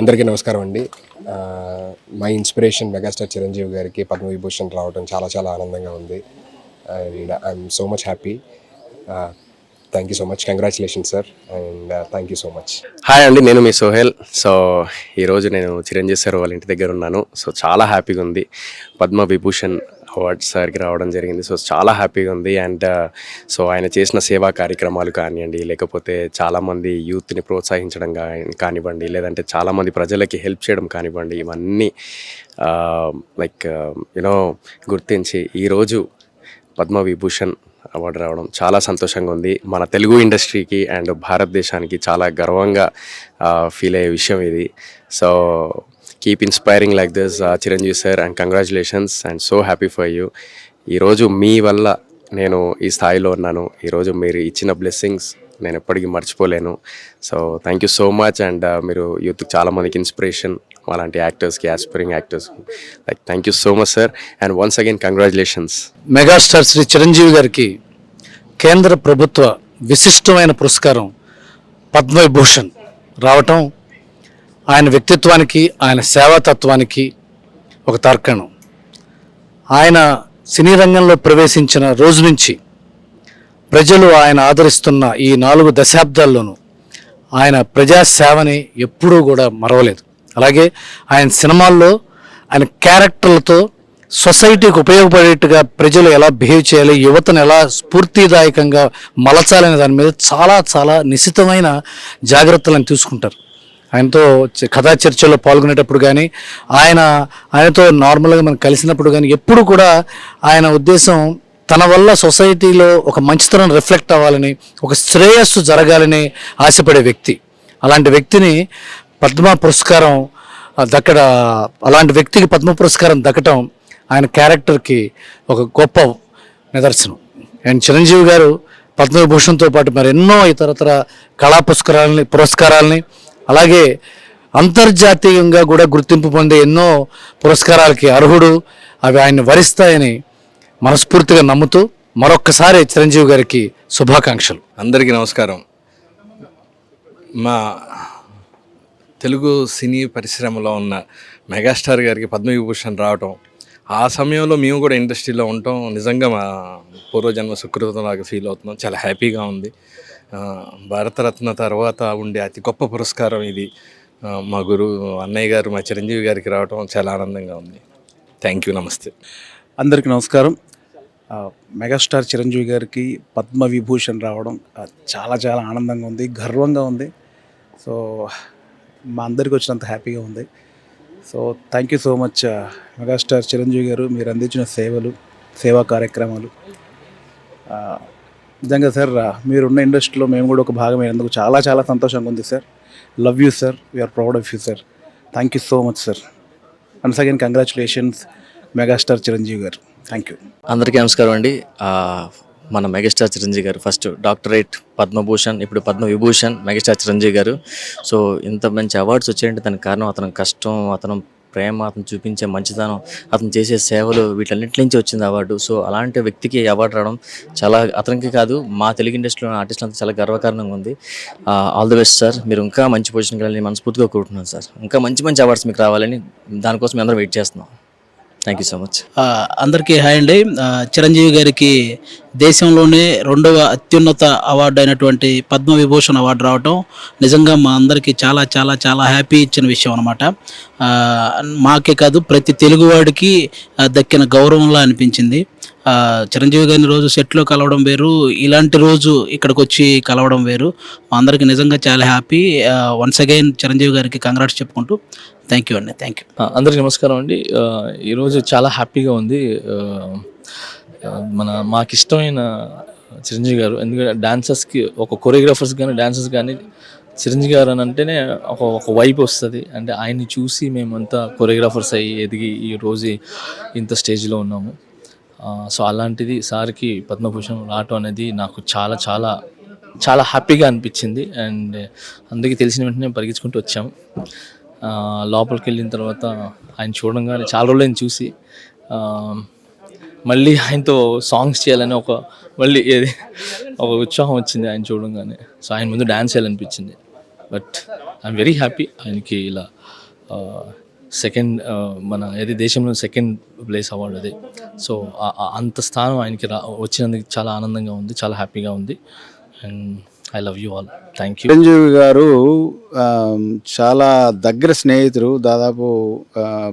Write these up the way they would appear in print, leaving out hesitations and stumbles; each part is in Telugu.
అందరికీ నమస్కారం అండి. మై ఇన్స్పిరేషన్ మెగాస్టార్ చిరంజీవి గారికి పద్మవిభూషణ్ రావడం చాలా చాలా ఆనందంగా ఉంది. And I'm so much happy. Thank you so much. Congratulation sir and thank you so much. Hi అండి, నేను మీ సోహెల్. సో ఈరోజు నేను చిరంజీవి సార్ వాళ్ళ ఇంటి దగ్గర ఉన్నాను. సో చాలా హ్యాపీగా ఉంది. పద్మవిభూషణ్ అవార్డ్ సార్కి రావడం జరిగింది. సో చాలా హ్యాపీగా ఉంది. అండ్ సో ఆయన చేసిన సేవా కార్యక్రమాలు కానివ్వండి, లేకపోతే చాలామంది యూత్ని ప్రోత్సహించడం కానివ్వండి, లేదంటే చాలామంది ప్రజలకి హెల్ప్ చేయడం కానివ్వండి, ఇవన్నీ లైక్ యూనో గుర్తించి ఈరోజు పద్మవిభూషణ్ అవార్డు రావడం చాలా సంతోషంగా ఉంది. మన తెలుగు ఇండస్ట్రీకి అండ్ భారతదేశానికి చాలా గర్వంగా ఫీల్ అయ్యే విషయం ఇది. So keep inspiring like this Chiranjeevi sir, and congratulations and so happy for you. ఈరోజు మీ వల్ల నేను ఈ స్థాయిలో ఉన్నాను. ఈరోజు మీరు ఇచ్చిన బ్లెస్సింగ్స్ నేను ఎప్పటికీ మర్చిపోలేను. So thank you so much. And మీరు యూత్కి చాలామందికి ఇన్స్పిరేషన్, అలాంటి యాక్టర్స్కి, ఆస్పైరింగ్ యాక్టర్స్కి. Like thank you so much sir and once again congratulations. Megastar Shri Chiranjeevi గారికి కేంద్ర ప్రభుత్వ విశిష్టమైన పురస్కారం పద్మవిభూషణ్ రావటం ఆయన వ్యక్తిత్వానికి, ఆయన సేవాతత్వానికి ఒక తార్కాణం. ఆయన సినీ రంగంలో ప్రవేశించిన రోజు నుంచి ప్రజలు ఆయన ఆదరిస్తున్న ఈ 4 దశాబ్దాల్లోనూ ఆయన ప్రజాసేవని ఎప్పుడూ కూడా మరవలేదు. అలాగే ఆయన సినిమాల్లో ఆయన క్యారెక్టర్లతో సొసైటీకి ఉపయోగపడేట్టుగా ప్రజలు ఎలా బిహేవ్ చేయాలి, యువతను ఎలా స్ఫూర్తిదాయకంగా మలచాలనే దాని మీద చాలా చాలా నిశితమైన జాగ్రత్తలను తీసుకుంటారు. ఆయనతో కథా చర్చల్లో పాల్గొనేటప్పుడు కానీ, ఆయనతో నార్మల్గా మనం కలిసినప్పుడు కానీ ఎప్పుడు కూడా ఆయన ఉద్దేశం తన వల్ల సొసైటీలో ఒక మంచితనం రిఫ్లెక్ట్ అవ్వాలని, ఒక శ్రేయస్సు జరగాలని ఆశపడే వ్యక్తి. అలాంటి వ్యక్తిని పద్మ పురస్కారం అలాంటి వ్యక్తికి పద్మ పురస్కారం దక్కటం ఆయన క్యారెక్టర్కి ఒక గొప్ప నిదర్శనం. అండ్ చిరంజీవి గారు పద్మవిభూషణ్తో పాటు మరి ఎన్నో ఇతరతర కళా పురస్కారాలని అలాగే అంతర్జాతీయంగా కూడా గుర్తింపు పొందే ఎన్నో పురస్కారాలకి అర్హుడు. అవి ఆయన్ని వరిస్తాయని మనస్ఫూర్తిగా నమ్ముతూ మరొక్కసారి చిరంజీవి గారికి శుభాకాంక్షలు. అందరికీ నమస్కారం. మా తెలుగు సినీ పరిశ్రమలో ఉన్న మెగాస్టార్ గారికి పద్మవిభూషణ్ రావటం, ఆ సమయంలో మేము కూడా ఇండస్ట్రీలో ఉండటం నిజంగా మా పూర్వజన్మ సుకృతం లాగా ఫీల్ అవుతున్నాం. చాలా హ్యాపీగా ఉంది. భారతరత్న తర్వాత ఉండే అతి గొప్ప పురస్కారం ఇది. మా అన్నయ్య గారు, మా చిరంజీవి గారికి రావటం చాలా ఆనందంగా ఉంది. Thank you. నమస్తే. అందరికీ నమస్కారం. మెగాస్టార్ చిరంజీవి గారికి పద్మవిభూషణ్ రావడం చాలా చాలా ఆనందంగా ఉంది, గర్వంగా ఉంది. సో మా అందరికి వచ్చినంత హ్యాపీగా ఉంది. So thank you so much megastar Chiranjeevi గారు, మీరు అందించిన సేవా కార్యక్రమాలు. నిజంగా సార్, మీరున్న ఇండస్ట్రీలో మేము కూడా ఒక భాగమైనందుకు చాలా చాలా సంతోషంగా ఉంది sir. Love you sir, we are proud of you sir. Thank you so much sir. Once again congratulations megastar Chiranjeevi garu. Thank you. అందరికీ నమస్కారం అండి. మన మెగాస్టార్ చిరంజీవి గారు ఫస్ట్ డాక్టరేట్, పద్మభూషణ్, ఇప్పుడు పద్మవిభూషణ్ మెగాస్టార్ చిరంజీవి గారు. సో ఇంత మంచి అవార్డ్స్ వచ్చాయంటే దానికి కారణం అతని కష్టం, అతను ప్రేమ, అతను చూపించే మంచితనం, అతను చేసే సేవలు, వీటన్నిటి నుంచి వచ్చింది అవార్డు. సో అలాంటి వ్యక్తికి అవార్డు రావడం చాలా, అతనికి కాదు మా తెలుగు ఇండస్ట్రీలో ఆర్టిస్టులు అంతా చాలా గర్వకారణంగా ఉంది. All the best sir. మీరు ఇంకా మంచి పొజిషన్కి వెళ్ళాలని మనస్ఫూర్తిగా కోరుకుంటున్నాను సార్. ఇంకా మంచి మంచి అవార్డ్స్ మీకు రావాలని దానికోసం అందరం వెయిట్ చేస్తున్నాం. Thank you so much. అందరికీ హాయ్ అండి. చిరంజీవి గారికి దేశంలోనే 2వ అత్యున్నత అవార్డు అయినటువంటి పద్మవిభూషణ్ అవార్డు రావటం నిజంగా మా అందరికీ చాలా చాలా చాలా హ్యాపీ ఇచ్చిన విషయం అనమాట. మాకే కాదు ప్రతి తెలుగువాడికి దక్కిన గౌరవంలా అనిపించింది. చిరంజీవి గారిని రోజు సెట్లో కలవడం వేరు, ఇలాంటి రోజు ఇక్కడికి వచ్చి కలవడం వేరు. మా అందరికీ నిజంగా చాలా హ్యాపీ. వన్స్ అగైన్ చిరంజీవి గారికి కంగ్రాట్స్ చెప్పుకుంటూ థ్యాంక్ యూ అండి. Thank you. అందరికీ నమస్కారం అండి. ఈరోజు చాలా హ్యాపీగా ఉంది. మాకు ఇష్టమైన చిరంజీవి గారు, ఎందుకంటే డాన్సర్స్కి, ఒక కొరియోగ్రాఫర్స్ కానీ డాన్సర్స్ కానీ చిరంజీవి గారు అని అంటేనే ఒక వైబ్ వస్తుంది. అంటే ఆయన్ని చూసి మేమంతా కొరియోగ్రాఫర్స్ అయ్యి ఎదిగి ఈరోజు ఇంత స్టేజ్లో ఉన్నాము. సో అలాంటిది సార్కి పద్మభూషణ్ రావటం అనేది నాకు చాలా చాలా చాలా హ్యాపీగా అనిపించింది. అండ్ అందరికీ తెలిసిన వెంటనే పరిగెత్తుకుంటూ వచ్చాము. లోపలికి వెళ్ళిన తర్వాత ఆయన చూడంగానే చాలా రోజులు చూసి మళ్ళీ ఆయనతో సాంగ్స్ చేయాలని ఒక ఉత్సాహం వచ్చింది ఆయన చూడంగానే. సో ఆయన ముందు డ్యాన్స్ చేయాలనిపించింది. బట్ ఐఎమ్ వెరీ హ్యాపీ ఆయనకి ఇలా సెకండ్ మన ఏది దేశంలో సెకండ్ ప్లేస్ అవార్డు అది. సో అంత స్థానం ఆయనకి వచ్చినందుకు చాలా ఆనందంగా ఉంది, చాలా హ్యాపీగా ఉంది. And I love you all. Thank you. Chiranjeevi గారు చాలా దగ్గర స్నేహితులు, దాదాపు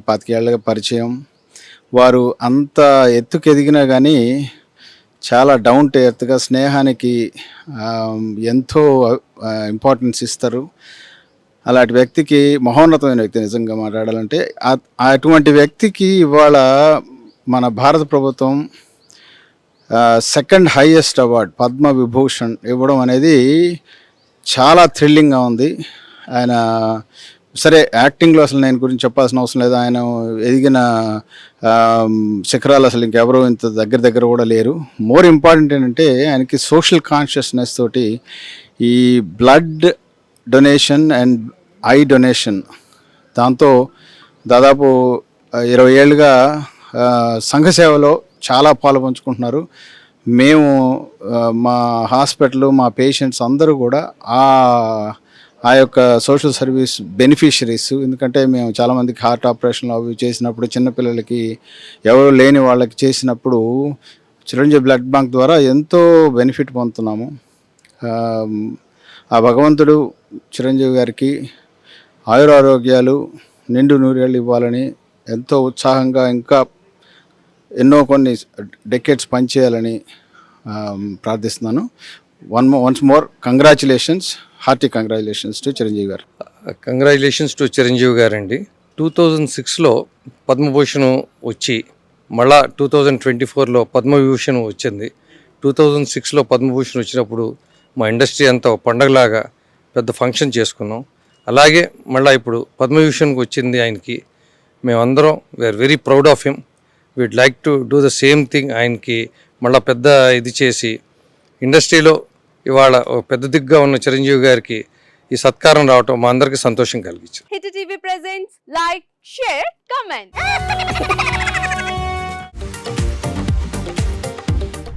25 ఏళ్ళగా పరిచయం. వారు అంత ఎత్తుకు ఎదిగినా కానీ చాలా డౌన్ టు ఎర్త్గా స్నేహానికి ఎంతో ఇంపార్టెన్స్ ఇస్తారు. అలాంటి వ్యక్తికి మహోన్నతమైన వ్యక్తి నిజంగా మాట్లాడాలంటే. అటువంటి వ్యక్తికి ఇవాళ మన భారత ప్రభుత్వం second highest award Padma Vibhushan ఇవ్వడం అనేది చాలా థ్రిల్లింగ్గా ఉంది. ఆయన సరే యాక్టింగ్లో అసలు నేను గురించి చెప్పాల్సిన అవసరం లేదు. ఆయన ఎదిగిన శిఖరాలు అసలు ఇంకెవరూ ఇంత దగ్గర కూడా లేరు. మోర్ ఇంపార్టెంట్ ఏంటంటే ఆయనకి సోషల్ కాన్షియస్నెస్ తోటి ఈ blood donation and eye donation దాంతో దాదాపు 20 ఏళ్ళుగా సంఘ సేవలో చాలా పాలు పంచుకుంటున్నారు. మేము మా హాస్పిటల్, మా పేషెంట్స్ అందరూ కూడా ఆ యొక్క సోషల్ సర్వీస్ బెనిఫిషరీస్. ఎందుకంటే మేము చాలామందికి హార్ట్ ఆపరేషన్లు అవి చేసినప్పుడు, చిన్నపిల్లలకి ఎవరు లేని వాళ్ళకి చేసినప్పుడు చిరంజీవి బ్లడ్ బ్యాంక్ ద్వారా ఎంతో బెనిఫిట్ పొందుతున్నాము. ఆ భగవంతుడు చిరంజీవి గారికి ఆయురారోగ్యాలు నిండు నూరేళ్ళు ఇవ్వాలని, ఎంతో ఉత్సాహంగా ఇంకా కొన్ని డెకేడ్స్ పనిచేయాలని ప్రార్థిస్తున్నాను. Once more congratulations, hearty congratulations to Chiranjeevi garu. Congratulations to Chiranjeevi గారు అండి. 2006లో పద్మభూషణ్ వచ్చి మళ్ళా 2024లో పద్మవిభూషణ్ వచ్చింది. 2006లో పద్మభూషణ్ వచ్చినప్పుడు మా ఇండస్ట్రీ అంతా పండగలాగా పెద్ద ఫంక్షన్ చేసుకున్నాం. అలాగే మళ్ళీ ఇప్పుడు పద్మవిభూషణ్కి వచ్చింది ఆయనకి. మేమందరం we are very proud of him. We'd like to do the same thing. ఆయనకి మళ్ళీ పెద్ద ఇది చేసి ఇండస్ట్రీలో ఇవాళ పెద్ద దిగ్గా ఉన్న చిరంజీవి గారికి ఈ సత్కారం రావటం మా అందరికీ సంతోషం కలిగించింది. Hit TV presents like, share, comment.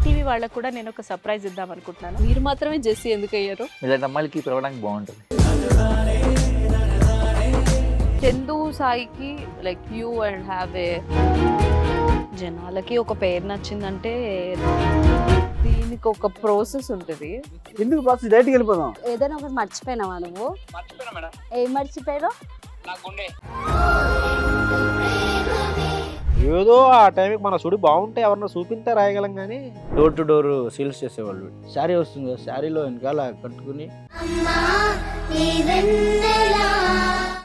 TV వాళ్ళకు కూడా నేను ఒక సర్ప్రైజ్ ఇద్దాం అనుకుంటున్నాను. మీరు మాత్రమే జెస్సీ ఎందుకు అయ్యారు? ఇలాంటి అమ్మాయిలకి పిలవడానికి బాగుంటుంది. చందు సాయికి like you and have a జనాలకి ఒక పేరు నచ్చిందంటే దీనికి ఒక ప్రాసెస్ ఉంటుంది. ఎందుకు బాక్స్ డైరెక్ట్గా వెళ్ళిపోదాం. ఏదైనా ఒకటి మర్చిపోయినావా నువ్వు? ఏం మర్చిపోయావు? ఏదో ఆ టైంకి మన సుడి బాగుంటే ఎవరన్నా చూపిస్తే రాయగలం కానీ డోర్ టు డోర్ సేల్స్ చేసేవాళ్ళు. శారీ వస్తుంది, శారీలో వెనకాల కట్టుకుని